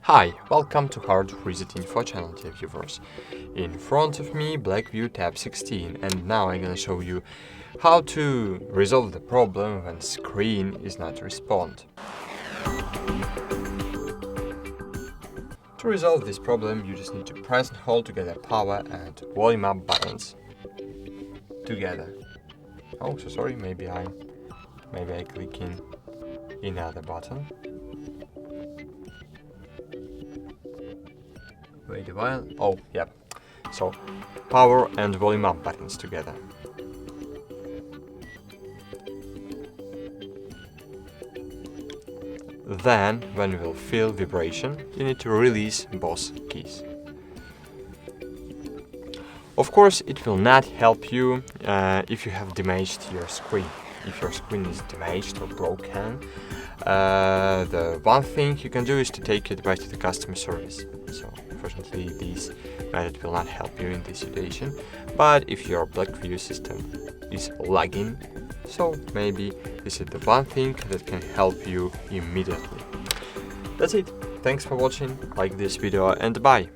Hi, welcome to HardReset.Info channel, dear viewers. In front of me, Blackview Tab 16, and now I'm gonna show you how to resolve the problem when screen is not respond. To resolve this problem, you just need to press and hold together power and volume up buttons together. Oh, so sorry, maybe I click in another button. Wait a while. Oh, yeah. So, power and volume up buttons together. Then, when you will feel vibration, you need to release both keys. Of course, it will not help you if you have damaged your screen. If your screen is damaged or broken, the one thing you can do is to take it back to the customer service. So, unfortunately, this method will not help you in this situation. But if your Blackview system is lagging, so maybe this is the one thing that can help you immediately. That's it. Thanks for watching. Like this video and bye.